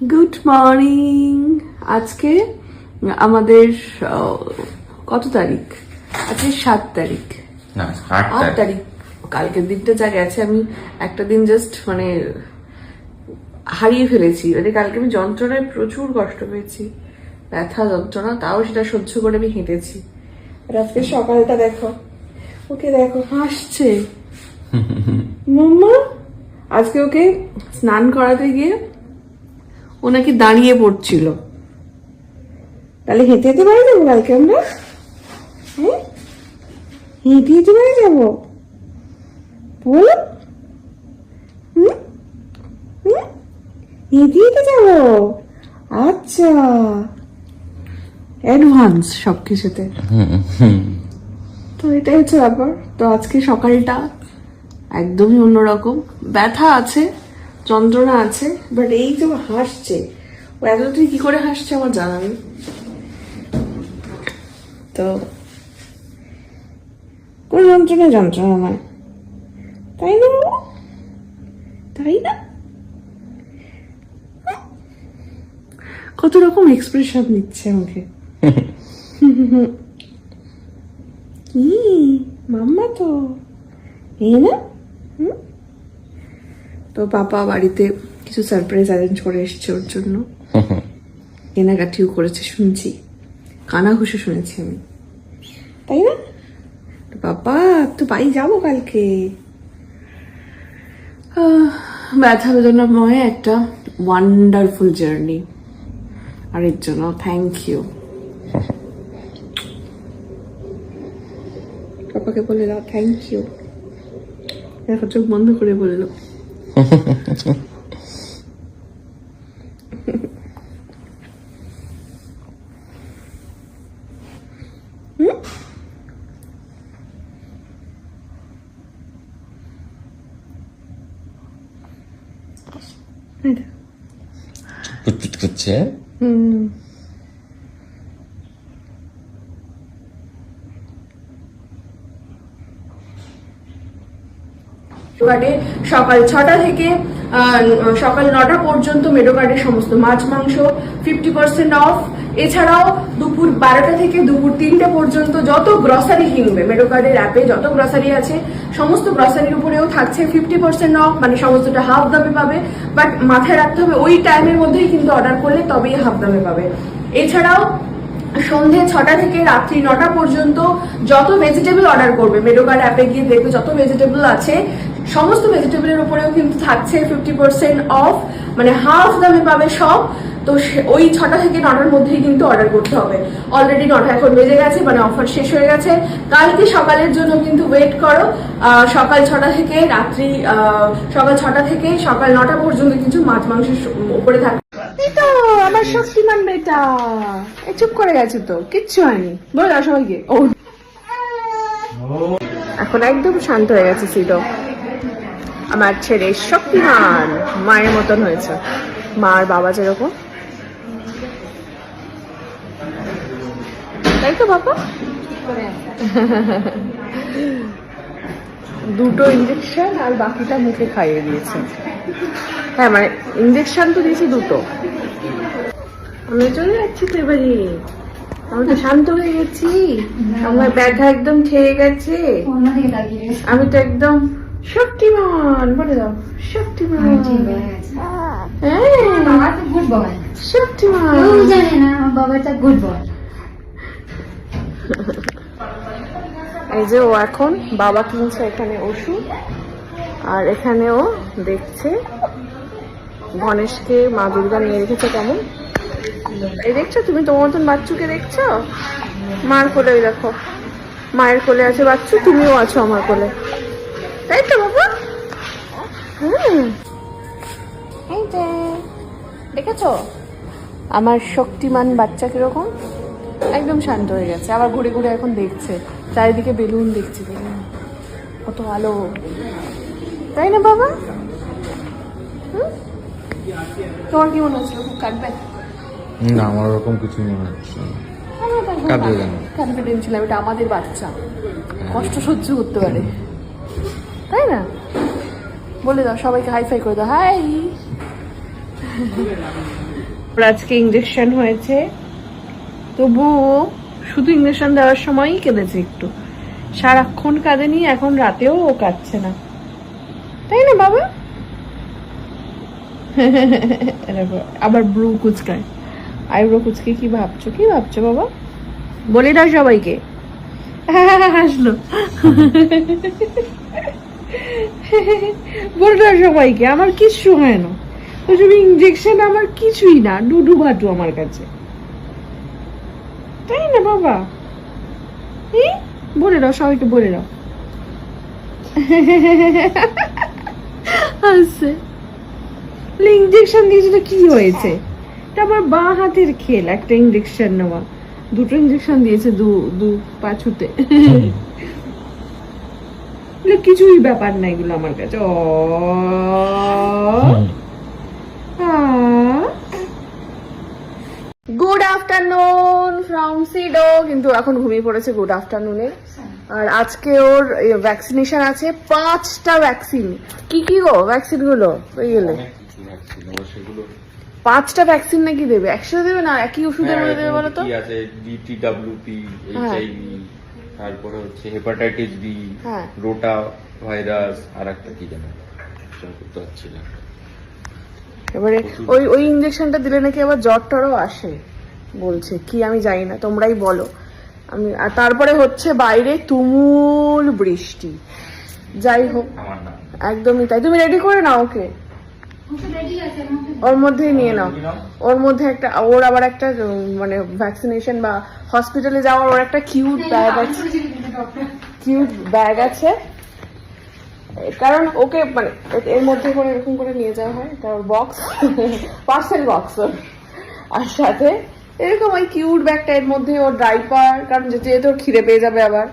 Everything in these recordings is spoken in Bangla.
Good morning. আজকে আমাদের কত তারিখ? আজকে 7 তারিখ না 8 তারিখ। কালকের দিনটা যা গেছে, আমি একটা দিন জাস্ট হারিয়ে ফেলেছি। কালকে আমি যন্ত্রণায় প্রচুর কষ্ট পেয়েছি, ব্যথা যন্ত্রণা, তাও সেটা সহ্য করে আমি হেঁটেছি। আর আজকে সকালটা দেখো, ওকে দেখো হাসছে মাম্মা। আজকে ওকে স্নান করাতে গিয়ে ও নাকি দাঁড়িয়ে পড়ছিল। তাহলে হেঁটে হেঁটে বাড়ি যাবো কালকে আমরা? হ্যাঁ, হেঁটে হেঁটে বাড়ি যাবো বলো? হেঁটে হেঁটে যাবো? আচ্ছা, অ্যাডভান্স সবকিছুতে। তো এটাই হচ্ছে ব্যাপার। তো আজকে সকালটা একদমই অন্যরকম। ব্যথা আছে, যন্ত্রণা আছে, বাট এই যে হাসছে, ও এতদিন কি করে হাসছে আমার জানা নেই। তো কোন যন্ত্রণা নয়, তাই না বাবা? তাই না? কত রকম এক্সপ্রেশন দিচ্ছে আমাকে। মাম্মা তো এই না। তো পাপা বাড়িতে কিছু সারপ্রাইজ অ্যারেঞ্জ করে এসেছে ওর জন্য, কেনাকাটিও করেছে শুনছি, কানাঘুষো শুনেছি আমি, তাই না? তো পাপা তো বাড়ি যাবো কালকে। ব্যথা বেদনাময় একটা ওয়ান্ডারফুল জার্নি, আর এর জন্য থ্যাংক ইউ। পাপাকে বলে দাও থ্যাংক ইউ। দেখো চোখ বন্ধ করে বললো। পুটপুট করছে। মেডোকার্ডে সকাল 6টা থেকে সকাল 9টা পর্যন্ত মেডোকার্ডের সমস্ত মাছ মাংস 50% অফ। এছাড়াও দুপুর 12টা থেকে দুপুর 3টে পর্যন্ত যত গ্রসারি কিনবে, মেডোকার্ডের অ্যাপে যত গ্রসারি আছে সমস্ত গ্রসারির উপরেও থাকছে 50% অফ, মানে সমস্তটা হাফ দামে পাবে। বাট মাথায় রাখতে হবে ওই টাইমের মধ্যেই কিন্তু অর্ডার করলে তবেই হাফ দামে পাবে। এছাড়াও সন্ধে 6টা থেকে রাত্রি 9টা পর্যন্ত যত ভেজিটেবল অর্ডার করবে, মেডোকার্ড অ্যাপে গিয়ে দেখবে যত ভেজিটেবল আছে সমস্ত ভেজিটেবলের উপরেও কিন্তু থাকছে 50% অফ, মানে হাফ দামে পাবে সব। তো ওই 6টা থেকে 9টার মধ্যেই কিন্তু অর্ডার করতে হবে। অলরেডি 9টা এখন বেজে গেছে, মানে অফার শেষ হয়ে গেছে। কালকে সকালের জন্য কিন্তু ওয়েট করো। সকাল 6টা থেকে রাত্রি সকাল 6টা থেকে সকাল 9টা পর্যন্ত কিছু মাছ মাংসের উপরে থাকবে। এই তো আমার শক্তিমান বেটা, চুপ করে গেছে, তো কিচ্ছু হয়নি, বলে দাও সবাইকে। ও এখন একদম শান্ত হয়ে গেছে সিডো। আমার ছেলে শক্তিমান মায়ের মতন হয়েছে, মা আর বাবা যেরকম, তাই তো বাবা? দুটো ইঞ্জেকশন আর বাকিটা মুখে খাইয়ে দিয়েছে। হ্যাঁ, মানে ইঞ্জেকশন তো দিয়েছি দুটো। আমি চলে যাচ্ছি তো এবারে, আমি তো শান্ত হয়ে গেছি, আমার ব্যথা একদম ছেড়ে গেছে, আমি তো একদম শক্তিমান। বলে দাও শক্তিমান। শক্তিমান জানে না বাবাটা গুড বয়। এই যে ও এখন বাবা কিনছে এখানে ওষুধ, আর এখানেও দেখছে গণেশকে মা দুর্গা নিয়ে রেখেছে কেমন। এই দেখছো তুমি তোমার মতন বাচ্চুকে দেখছো? মার কোলে, ওই দেখো মায়ের কোলে আছে বাচ্চু, তুমিও আছো আমার কোলে, তাই তো বাবা? এই যে দেখেছো আমার শক্তিমান বাচ্চা কিরকম, একদম শান্ত হয়ে গেছে। আবার ঘুরে ঘুরে এখন দেখছে চারিদিকে, বেলুন দেখছে, বেলুন কত আলো, তাই না বাবা? তোমার কি মনে হচ্ছে খুব কাটবে? না, আমার ওরকম কিছু মনে হচ্ছে না। কাঁদবে কেন? কনফিডেন্ট ছিলাম, এটা আমাদের বাচ্চা, কষ্ট সহ্য করতে পারে, তাই না? বলে দাও সবাইকে হাই ফাই করে দাও, হাই। ওর আজকে ইঞ্জেকশন হয়েছে, তবুও শুধু ইঞ্জেকশন দেওয়ার সময়ই কেঁদেছে একটু, সারাক্ষণ কাঁদেনি, এখন রাতেও ও কাঁদছে না, তাই না বাবা? আবার ব্রু কুচকায়, আইব্রো কুচকে কি ভাবছো বাবা? বলে দাও সবাইকে। হাসলো। বলে দাও সবাইকে আমার কিচ্ছু হয় না, ওসব ইঞ্জেকশন আমার কিছুই না, ডুডু ভাটু আমার কাছে, তাই না বাবা? বলে দাও সবাইকে, বলে দাও। আচ্ছা, ইঞ্জেকশন দিয়েছিল কি হয়েছে? এটা আমার বাঁ হাতের খেল, একটা ইঞ্জেকশন নেওয়া, দুটো ইঞ্জেকশন দিয়েছে দু পাছুতে। কিছুই ব্যাপার না এগুলো আমার কাছে। গুড আফটারনুন ফ্রম সিডো, কিন্তু এখন ঘুমিয়ে পড়েছে গুড আফটারনুনে। আর আজকে ওর ভ্যাকসিনেশন আছে, 5টা ভ্যাকসিন। কি কি গো ভ্যাকসিন গুলো? ওই গেলে 5টা ভ্যাকসিন নাকি দেবে, একসাথে দেবে না একই ওষুধের মধ্যে দেবে বলো তো? কি আছে? ডিটিডব্লিউপি, এইচআইভি, তারপরে হচ্ছে হেপাটাইটিস বি, রোটা ভাইরাস, আর একটা কি জানো করতে হচ্ছিল। এবারে ওই ইঞ্জেকশনটা দিলে নাকি আবার জ্বর টরও আসে বলছে, কি আমি জানি না, তোমরাই বলো। আমি আর তারপরে হচ্ছে বাইরে তুমুল বৃষ্টি। যাই হোক, একদমই তাই। তুমি রেডি করে নাও ওকে, ওর মধ্যেই নিয়ে নাও। ওর মধ্যে একটা, ওর আবার একটা মানে ভ্যাকসিনেশন বা হসপিটালে যাওয়ার ওর একটা কিউট ব্যাগ আছে, কারণ ওকে মানে এর মধ্যে করে এরকম করে নিয়ে যাওয়া হয়, তার বক্স, পার্সেল বক্স। আর সাথে এরকম ওই কিউট ব্যাগটা, এর মধ্যে ওর ডাইপার, কারণ যেহেতু ওর খিদে পেয়ে যাবে আবার,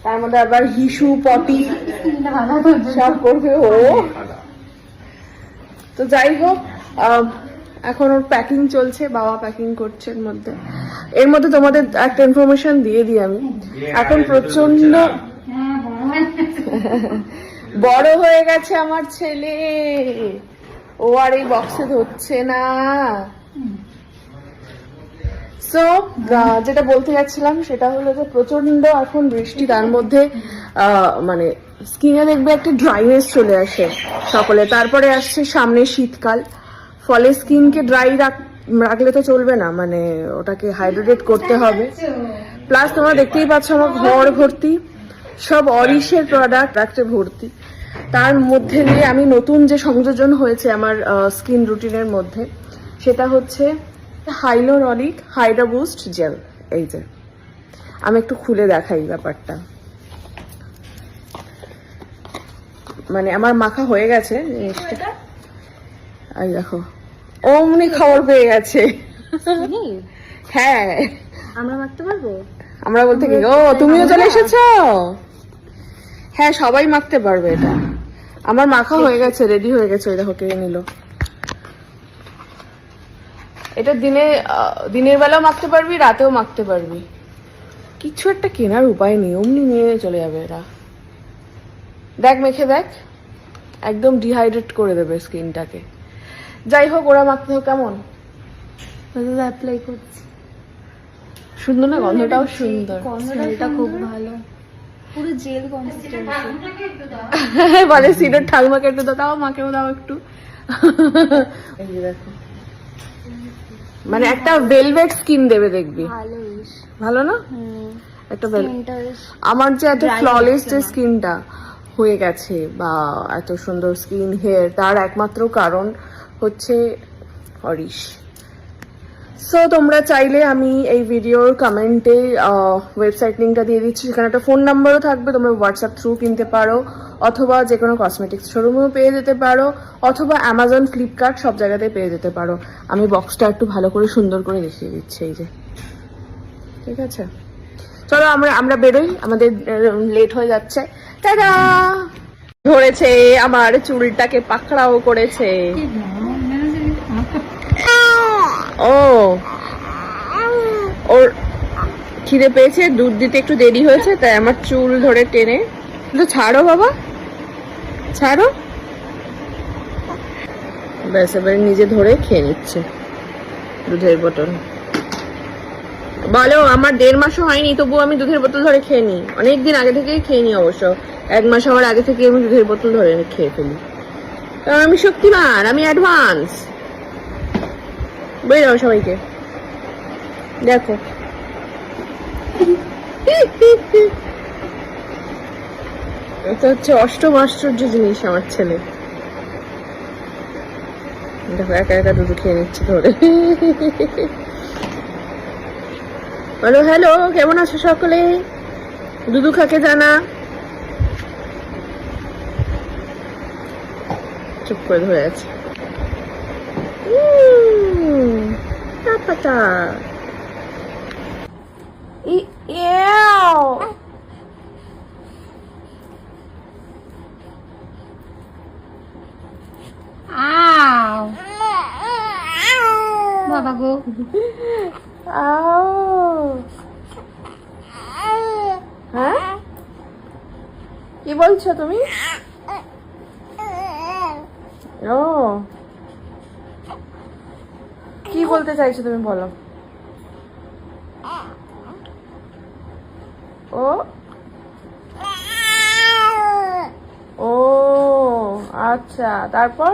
তার মধ্যে আবার হিসু পটি সব করবে ও। তো যাই হোক, এখন ওর প্যাকিং চলছে, বাবা প্যাকিং করছে। এর মধ্যে তোমাদের একটা ইনফরমেশন দিয়ে দিই আমি, এখন প্রচন্ড বড় হয়ে গেছে আমার ছেলে, ও আর এই বক্সে ধরছে না। সো যেটা বলতে যাচ্ছিলাম সেটা হলো যে প্রচন্ড এখন বৃষ্টি, তার মধ্যে মানে স্কিনে দেখবে একটা ড্রাইনেস চলে আসে সকলে, তারপরে আসছে সামনে শীতকাল, ফলে স্কিনকে ড্রাই রাখলে তো চলবে না, মানে ওটাকে হাইড্রেট করতে হবে। প্লাস তোমরা দেখতেই পাচ্ছ আমার ঘর ভর্তি সব অরিশের প্রোডাক্ট রাখতে ভর্তি। তার মধ্যে দিয়ে আমি নতুন যে সংযোজন হয়েছে আমার স্কিন রুটিনের মধ্যে, সেটা হচ্ছে হাইলোরনিক হাইড্রা বুস্ট জেল। এই যে আমি একটু খুলে দেখাই ব্যাপারটা, মানে আমার মাখা হয়ে গেছে জিনিসটা, এই দেখো অমনি খবর পেয়ে গেছে। হ্যাঁ, আমরা মাখতে পারবো? আমরা বলতে কি, ও তুমিও চলে এসেছো? হ্যাঁ, সবাই মাখতে পারবে এটা। আমার মাখা হয়ে গেছে, রেডি হয়ে গেছে, ওই দেখো কে নিল। এটা দিনের বেলাও মাখতে পারবি, রাতেও মাখতে পারবি, কিছু একটা কেনার উপায় নেই, অমনি নিয়ে চলে যাবে এরা। দেখ মেখে দেখ, একদম ডিহাইড্রেট করে দেবে স্কিনটাকে। যাই হোক, ওরা মাখতে হোক। কেমন অ্যাপ্লাই করছি, সুন্দর না? গন্ধটাও সুন্দর, গন্ধটা খুব ভালো, পুরো জেল কনসিস্টেন্সি। বলে সিডোর ঠাকুমাকে একটু দাও, মাকেও দাও একটু। এই যে দেখো, মানে একটা ভেলভেট স্কিন দেবে, দেখবি ভালো না? একটা আমার যে এত ফ্ললেস যে স্কিনটা হয়ে গেছে বা এত সুন্দর স্কিন হেয়ার, তার একমাত্র কারণ হচ্ছে অরিশ। সো তোমরা চাইলে আমি এই ভিডিওর কমেন্টে ওয়েবসাইট লিঙ্কটা দিয়ে দিচ্ছি, সেখানে একটা ফোন নাম্বারও থাকবে, তোমরা হোয়াটসঅ্যাপ থ্রু কিনতে পারো, অথবা যে কোনো কসমেটিক্স শোরুমেও পেয়ে যেতে পারো, অথবা অ্যামাজন, ফ্লিপকার্ট সব জায়গাতেই পেয়ে যেতে পারো। আমি বক্সটা একটু ভালো করে সুন্দর করে দেখিয়ে দিচ্ছি, এই যে, ঠিক আছে? চলো আমরা বেরোই, আমাদের লেট হয়ে যাচ্ছে। টাটা। ধরেছে আমার চুলটাকে, পাকড়াও করেছে। ওর খিদে পেয়েছে, দুধ দিতে একটু দেরি হয়েছে, তাই আমার চুল ধরে টেনে। ছাড়ো বাবা, ছাড়ো। ব্যাস এবারে নিজে ধরে খেয়ে নিচ্ছে দুধের বোতল। বলো, আমার 1.5 মাসও হয়নি তবু আমি দুধের বোতল ধরে খেয়ে নিই, অনেকদিন আগে থেকেই খেয়ে নিই, অবশ্য 1 মাস হওয়ার আগে থেকে আমি দুধের বোতল ধরে খেয়ে ফেলি, কারণ আমি শক্তিমান, আমি অ্যাডভান্স। বলে দাও সবাইকে, দেখো এটা হচ্ছে অষ্টম আশ্চর্য জিনিস আমার ছেলে। দেখো একা একা দুধ খেয়ে নিচ্ছে ধরে। বলো হ্যালো, কেমন আছো সকলে? দুধু খাকে জানা, চুপ করে ধরে আছে। পাতা বাবা গো, হ্যাঁ কি বলছো তুমি? ও কি বলতে চাইছো তুমি, বলো। ও ও আচ্ছা, তারপর?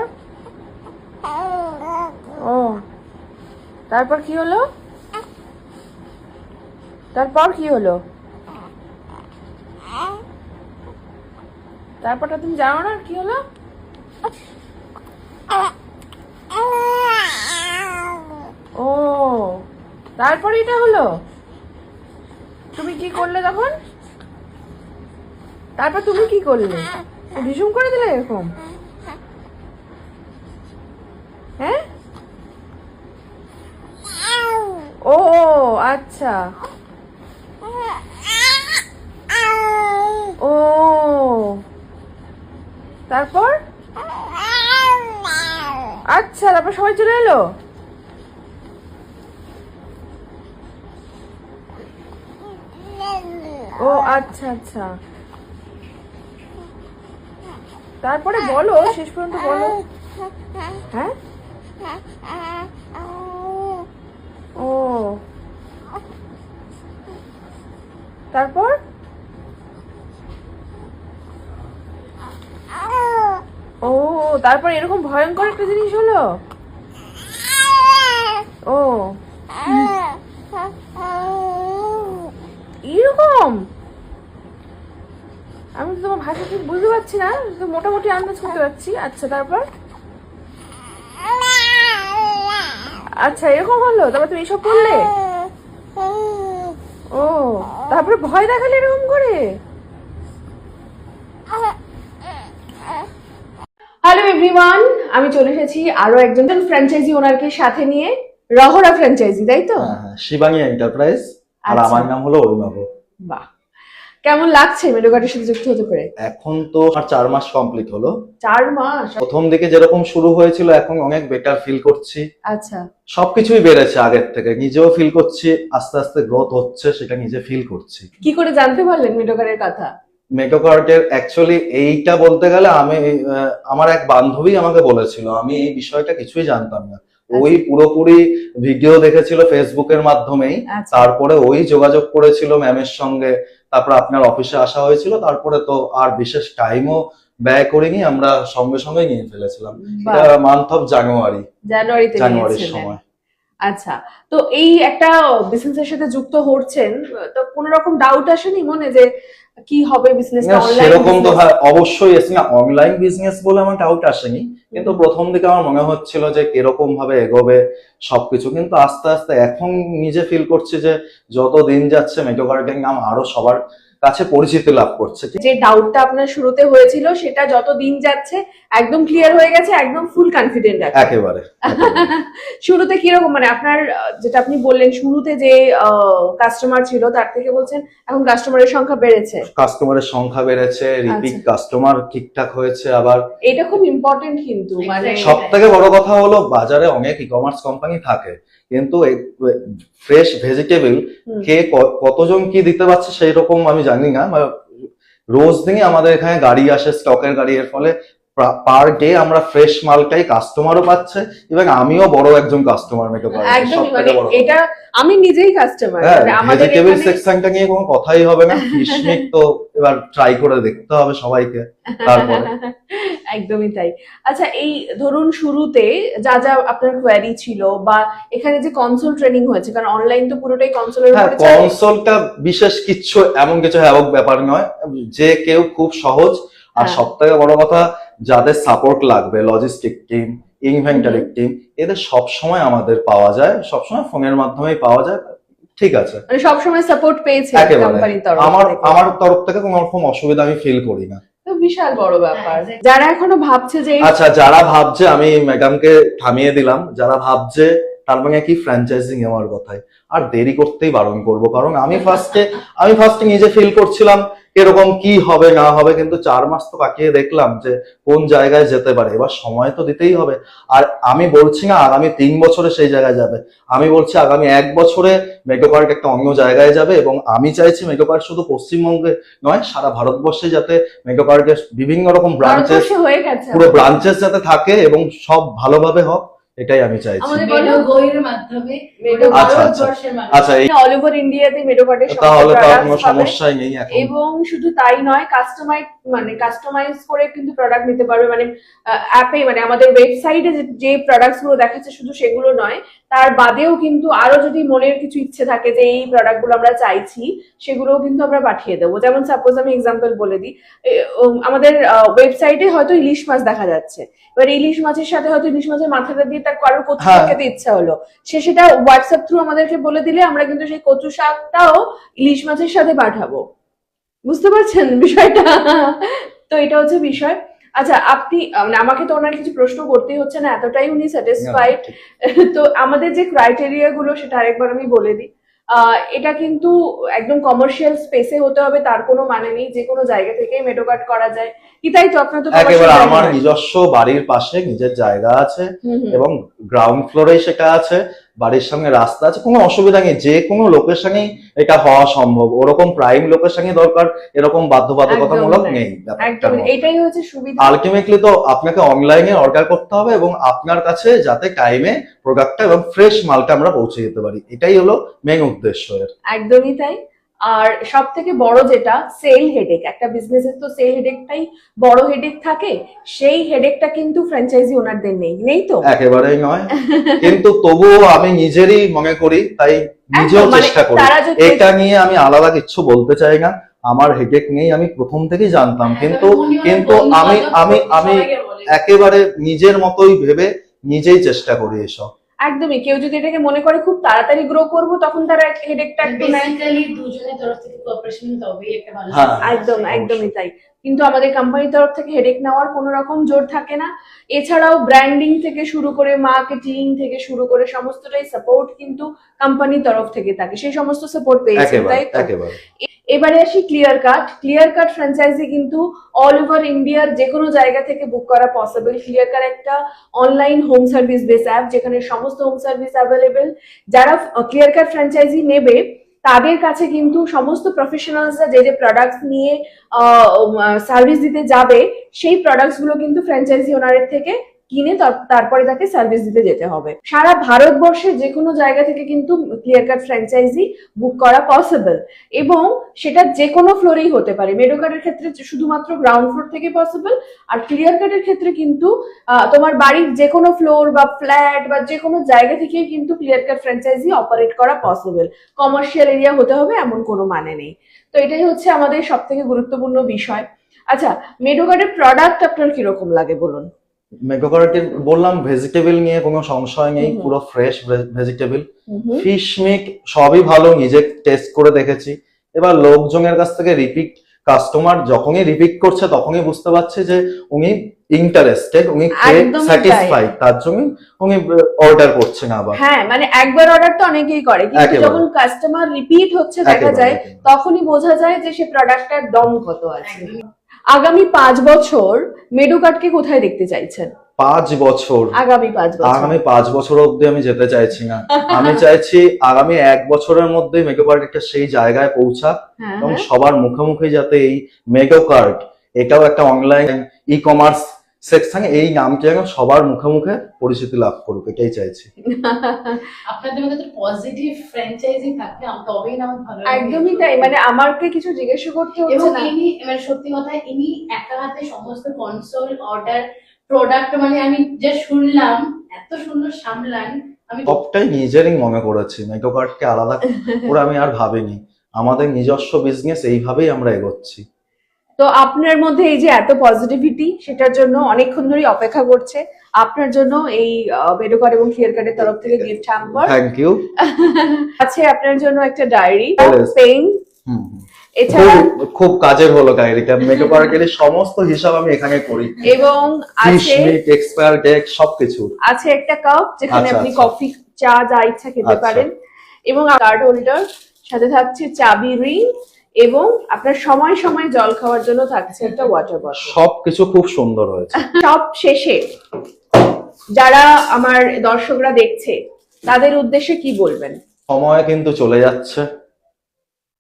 ও তারপর কি হলো? তারপর কি হলো? তারপরটা তুমি জানো না কি হলো? ও তারপর এটা হলো, তুমি কি করলে তখন? তারপর তুমি কি করলে? ঢিসুম করে দিলে এরকম? হ্যাঁ, ও আচ্ছা, ও তারপর? আচ্ছা, তারপর সবাই চলে এলো? ও আচ্ছা আচ্ছা, তারপরে বলো, শেষ পর্যন্ত বলো। হ্যাঁ, ও তারপর? ও তারপর এরকম ভয়ঙ্কর একটা জিনিস হলো? ও এরকম, আমি তো তোমার ভাষা ঠিক বুঝতে পারছি না, তো মোটামুটি আন্দাজ করতে পারছি। আচ্ছা তারপর? আচ্ছা এরকম হলো, তারপর তুমি এসব করলে? ও তারপরে ভয় দেখালে এরকম করে? হ্যালো এভরিওয়ান, আমি চলে এসেছি আরো একজন ফ্র্যাঞ্চাইজি ওনারকে সাথে নিয়ে, রহরা ফ্র্যাঞ্চাইজি, তাই তো? শিবানী এন্টারপ্রাইজ, আর আমার নাম হলো অরুণাভ। বাহ, কেমন লাগছে মেডোকার্ডের সাথে যুক্ত হতে পেরে? এখন তো আমার 4 মাস কমপ্লিট হলো। 4 মাস? প্রথম দিকে যেরকম শুরু হয়েছিল এখন অনেক বেটার ফিল করছি। আচ্ছা, সবকিছুই বেড়েছে আগের থেকে, নিজেও ফিল করছি, আস্তে আস্তে গ্রোথ হচ্ছে সেটা নিজে ফিল করছি। কি করে জানতে পারলেন মেডোকার্ডের কথা? মেডোকার্ডের অ্যাকচুয়ালি এইটা বলতে গেলে আমি আমার এক বান্ধবী আমাকে বলেছিল, আমি এই বিষয়টা কিছুই জানতাম না। ওই পুরোপুরি ভিডিও দেখেছিল ফেসবুকের মাধ্যমেই, তারপরে ওই যোগাযোগ করেছিল ম্যামের সঙ্গে, তারপর আপনার অফিসে আসা হয়েছিল, তারপরে তো আর বিশেষ টাইমও ব্যয় করিনি, আমরা সঙ্গে সঙ্গে নিয়ে ফেলেছিলাম। এটা মান্থ অফ জানুয়ারির সময়। আচ্ছা, তো এই একটা বিজনেসের সাথে যুক্ত হচ্ছেন, তো কোনো রকম ডাউট আসেনি মনে যে কি হবে বিজনেসটা? সেরকম তো অবশ্যই এসে না, অনলাইন বিজনেস বলে আমার ডাউট আসেনি, কিন্তু প্রথম দিকে আমার মনে হচ্ছিল যে কিরকম ভাবে এগোবে সবকিছু, কিন্তু আস্তে আস্তে এখন নিজে ফিল করছি যে যত দিন যাচ্ছে মেডোকার্ডের নাম আরো সবার কাছে পরিচিতি লাভ করছে। যে ডাউটটা আপনার শুরুতে হয়েছিল সেটা যত দিন যাচ্ছে একদম ক্লিয়ার হয়ে গেছে, একদম ফুল কনফিডেন্ট আছে একেবারে। শুরুতে কিরকম, মানে আপনার যেটা আপনি বললেন শুরুতে যে কাস্টমার ছিল তার থেকে বলছেন এখন কাস্টমারের সংখ্যা বেড়েছে? কাস্টমারের সংখ্যা বেড়েছে, রিপিট কাস্টমার ঠিকঠাক হয়েছে। আবার এটা খুব ইম্পর্টেন্ট, কিন্তু মানে সব থেকে বড় কথা হলো বাজারে অনেক ই কমার্স কোম্পানি থাকে, কিন্তু ফ্রেশ ভেজিটেবল কে কতজন কি দিতে পারছে সেই রকম আমি জানি না। রোজ দিনই আমাদের এখানে গাড়ি আসে, স্টকের গাড়ি, এর ফলে পার ডে আমরা ফ্রেশ মালটাই কাস্টমারও পাচ্ছে এবং আমিও বড় একজন কাস্টমার মেকআপ একদম মানে এটা আমি নিজেই কাস্টমার আমাদের ভেজিটেবল সেকশনটা নিয়ে কোনো কথাই হবে না। ফিশমিক তো এবার ট্রাই করে দেখতে হবে সবাইকে তারপরে। একদমই তাই। আচ্ছা, এই ধরুন শুরুতে যা যা আপনার কোয়ারি ছিল বা এখানে যে কনসোল ট্রেনিং হয়েছে, কারণ অনলাইন তো পুরোটাই কনসোলের উপরে চলে, কনসোলটা বিশেষ কিছু এমন কিছু হ্যাবক ব্যাপার নয়, যে কেউ খুব সহজ। আর সবথেকে বড় কথা, যাদের সাপোর্ট লাগবে, লজিস্টিক টিম, ইনভেন্টারি টিম, এদের সবসময় আমাদের পাওয়া যায়, সবসময় ফোনের মাধ্যমেই পাওয়া যায়। ঠিক আছে, মানে সবসময় সাপোর্ট পেয়েছে কোম্পানির তরফ থেকে? আমার তরফ থেকে কোনো রকম অসুবিধা আমি ফিল করি না। তো বিশাল বড় ব্যাপার। যারা এখনো ভাবছে যে আচ্ছা, যারা ভাবছে, আমি ম্যাডামকে থামিয়ে দিলাম, যারা ভাবছে তার মানে কি ফ্র্যাঞ্চাইজিং নেওয়ার কথাই, আর দেরি করতেই বারণ করব। কারণ আমি ফার্স্টে নিজে ফিল করছিলাম এরকম কি হবে না হবে, কিন্তু 4 মাস তো কাটিয়ে দেখলাম যে কোন জায়গায় যেতে পারে। এবার সময় তো দিতেই হবে। আর আমি বলছি না আগামী 3 বছরে সেই জায়গায় যাবে, আমি বলছি আগামী 1 বছরে মেকওপার্ক একটা অন্য জায়গায় যাবে। এবং আমি চাইছি মেকওপার্ক শুধু পশ্চিমবঙ্গে নয়, সারা ভারতবর্ষে যাতে মেকওপার্কের বিভিন্ন রকম ব্রাঞ্চেস, হয়ে গেছে, পুরো ব্রাঞ্চেস যাতে থাকে এবং সব ভালোভাবে হোক, এটাই আমি চাইছি। আচ্ছা, অল ওভার ইন্ডিয়াতে মেডোকার্ডের তাহলে তো কোনো সমস্যাই নেই এখন। এবং শুধু তাই নয়, কাস্টমাইজ করে কিন্তু প্রোডাক্ট নিতে পারবে। মানে অ্যাপে, মানে আমাদের ওয়েবসাইটে যে প্রোডাক্টস গুলো দেখাচ্ছে শুধু সেগুলো নয়, তার বাদেও কিন্তু আরো যদি মনের কিছু ইচ্ছে থাকে যে এই প্রোডাক্ট গুলো আমরা চাইছি, সেগুলোও কিন্তু আমরা পাঠিয়ে দেবো। যেমন সাপোজ আমি এক্সাম্পল বলে দিই, আমাদের ওয়েবসাইটে হয়তো ইলিশ মাছ দেখা যাচ্ছে, এবার ইলিশ মাছের সাথে হয়তো ইলিশ মাছের মাথাটা দিয়ে তার কারোর কচু শাক খেতে ইচ্ছা হলো, সে সেটা হোয়াটসঅ্যাপ থ্রু আমাদেরকে বলে দিলে আমরা কিন্তু সেই কচু শাকটাও ইলিশ মাছের সাথে পাঠাবো। বুঝতে পারছেন বিষয়টা? তো এটা হচ্ছে বিষয়। আচ্ছা, আপনি আমাকে তো ওনার কিছু প্রশ্ন করতেই হচ্ছে না, এতটাই উনি স্যাটিসফাইড। তো আমাদের যে ক্রাইটেরিয়া গুলো সেটা আরেকবার আমি বলে দিই। এটা কিন্তু একদম কমার্শিয়াল স্পেসে হতে হবে তার কোনো মানে নেই, যে কোনো জায়গা থেকেই মেডোকার্ট করা যায় কি, তাই তো? আপনার তো একেবারে আমার নিজস্ব বাড়ির পাশে নিজের জায়গা আছে এবং গ্রাউন্ড ফ্লোরে সেটা আছে, বাড়ির সামনে রাস্তা আছে, কোনো অসুবিধা নেই। যে কোনো লোকেশনেই এটা হওয়া সম্ভব, ওরকম প্রাইম লোকেশনই দরকার, এরকম বাধ্যবাধকতামূলক নেই। একদম এটাই হচ্ছে সুবিধা। আলটিমেটলি তো আপনাকে অনলাইনে অর্ডার করতে হবে এবং আপনার কাছে যাতে টাইমে প্রোডাক্টটা এবং ফ্রেশ মালটা আমরা পৌঁছে দিতে পারি, এটাই হলো মেইন উদ্দেশ্য এর। একদমই তাই। আর সব থেকে বড় যেটা, সেল হেডেক। একটা বিজনেসের তো সেল হেডেকটাই বড় হেডেক থাকে, সেই হেডেকটা কিন্তু ফ্র্যাঞ্চাইজি ওনারদের নেই তো? একেবারেই নয়, কিন্তু তবুও আমি নিজেরই মনে করি, তাই নিজেও চেষ্টা করি। এটা নিয়ে আমি আলাদা কিছু বলতে চাই না, আমার হেডেক নেই, আমি প্রথম থেকেই জানতাম। কিন্তু আমি একেবারে নিজের মতোই ভেবে নিজেই চেষ্টা করি এসব। একদমই। কেউ যদি এটাকে মনে করে খুব তাড়াতাড়ি গ্রো করবো, তখন তারা হেডেকটা একটু নেয়। দুজনের তরফ থেকে কোঅপারেশন তবেই একটা ভালো। একদমই তাই। কিন্তু আমাদের কোম্পানির তরফ থেকে হেডেক নেওয়ার কোনো রকম জোর থাকে না। এছাড়াও ব্র্যান্ডিং থেকে শুরু করে, মার্কেটিং থেকে শুরু করে সমস্তটাই সাপোর্ট কিন্তু কোম্পানির তরফ থেকে থাকে। সেই সমস্ত সাপোর্ট পেয়েছি, তাই তো? এবারে আসি ক্লিয়ার কাট ফ্র্যাঞ্চাইজি কিন্তু অল ওভার ইন্ডিয়ার যে কোনো জায়গা থেকে বুক করা পসিবল। ক্লিয়ার কাট একটা online home service base app, যেখানে সমস্ত হোম সার্ভিস অ্যাভেলেবেল। যারা ক্লিয়ার কাট ফ্র্যাঞ্চাইজি নেবে তাদের কাছে কিন্তু সমস্ত প্রফেশনালসরা যে প্রোডাক্টস নিয়ে সার্ভিস দিতে যাবে, সেই প্রোডাক্টস গুলো কিন্তু ফ্র্যাঞ্চাইজি ওনারের থেকে কিনে তারপরে তাকে সার্ভিস দিতে যেতে হবে। সারা ভারতবর্ষের যে কোনো জায়গা থেকে কিন্তু ক্লিয়ার কাট ফ্র্যাঞ্চাইজি বুক করা পসিবল, এবং সেটা যে কোনো ফ্লোরেই হতে পারে। মেডোকার্টের ক্ষেত্রে শুধুমাত্র গ্রাউন্ড ফ্লোর থেকে পসিবল, আর ক্লিয়ার কাটের ক্ষেত্রে কিন্তু তোমার বাড়ির যে কোনো ফ্লোর বা ফ্ল্যাট বা যে কোনো জায়গা থেকেই কিন্তু ক্লিয়ার কাট ফ্র্যাঞ্চাইজি অপারেট করা পসিবল। কমার্শিয়াল এরিয়া হতে হবে এমন কোনো মানে নেই। তো এটাই হচ্ছে আমাদের সব থেকে গুরুত্বপূর্ণ বিষয়। আচ্ছা, মেডোকার্টের প্রোডাক্ট আপনার কিরকম লাগে বলুন? মেকওপার্কের বললাম, ভেজিটেবল নিয়ে কোনো সংশয় নেই, পুরো ফ্রেশ ভেজিটেবল। ফিশমিক সবই ভালো, নিজে টেস্ট করে দেখেছি। এবার লোকজনের কাছ থেকে রিপিট কাস্টমার যখনই রিপিট করছে তখনই বুঝতে পারছে যে উনি ইন্টারেস্টেড, উনি স্যাটিসফাইড, তার জন্য উনি অর্ডার করছেন আবার। হ্যাঁ, মানে একবার অর্ডার তো অনেকেই করে, কিন্তু যখন কাস্টমার রিপিট হচ্ছে দেখা যায়, তখনই বোঝা যায় যে সে প্রোডাক্টটার দম কত আছে। আগামী 5 বছর মেডোকার্টকে কোথায় দেখতে চাইছেন? 5 বছর? আগামী 5 বছর অব্দি আমি যেতে চাইছি না। আমি চাইছি আগামী 1 বছরের মধ্যে মেকওপার্ক একটা সেই জায়গায় পৌঁছাক এবং সবার মুখে মুখে যাতে এই মেকওপার্ক এটাও একটা অনলাইন ই কমার্স সেক্সাং এই নামটি যেন সবার মুখে মুখে পরিচিতি লাভ করুক, এটাই চাইছি। আপনাদের মধ্যে তো পজিটিভ ফ্র্যাঞ্চাইজি থাকলে তবেই না আমার ভালো লাগে। একদমই তাই, মানে আমাকে কিছু জিজ্ঞাসা করতে হচ্ছে এবং না। ইনি মানে সত্যি কথা, ইনি একা হাতে সমস্ত কনসোল অর্ডার প্রোডাক্ট, মানে আমি যা শুনলাম এত সুন্দর সামলান। আমি সবটাই নিজেরই মনে করেছি, মেটোকার্টকে আলাদা করে আমি আর ভাবিনি। আমাদের নিজস্ব বিজনেস, এইভাবেই আমরা এগোচ্ছি। তো আপনার মধ্যে এই যে এত পজিটিভিটি, সেটার জন্য অনেকক্ষণ ধরে অপেক্ষা করছে। আপনার জন্য এই মেডোকার্ড এবং ক্লিয়ার কার্ডের তরফ থেকে গিফট হ্যাম্পার থ্যাংক ইউ। আছে, আপনার জন্য একটা ডায়েরি, Yes. পেন, এছাড়া খুব কাজের হলো ডায়েরিটা। মেটোকার্টের সমস্ত হিসাব আমি এখানে করি, এবং ফিশ আছে মিট, এক্সপায়ার ডেট সবকিছু। আছে একটা কাপ যেখানে আচ্ছা, আপনি আচ্ছা। কফি, চা যা ইচ্ছা খেতে আচ্ছা। পারেন, এবং কার্ড হোল্ডার, সাথে থাকছে চাবি রিং, এবং আপনার সময় সময় জল খাওয়ার জন্য থাকছে একটা ওয়াটার বটল। সবকিছু খুব সুন্দর হয়েছে। সব শেষে যারা আমার দর্শকরা দেখছে তাদের উদ্দেশ্যে কি বলবেন? সময় কিন্তু চলে যাচ্ছে।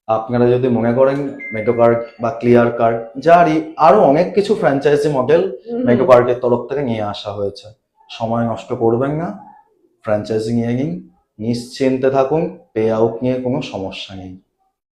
আপনারা যদি মনে করেন মেটোকার্ট বা ক্লিয়ার কার্ড, যারই আরো অনেক কিছু ফ্র্যাঞ্চাইজি মডেল মেটোকার্টের তরফ থেকে নিয়ে আসা হয়েছে, সময় নষ্ট করবেন না, ফ্র্যাঞ্চাইজি নিয়ে নিন, নিশ্চিন্তে থাকুন, পে আউট নিয়ে কোনো সমস্যা নেই।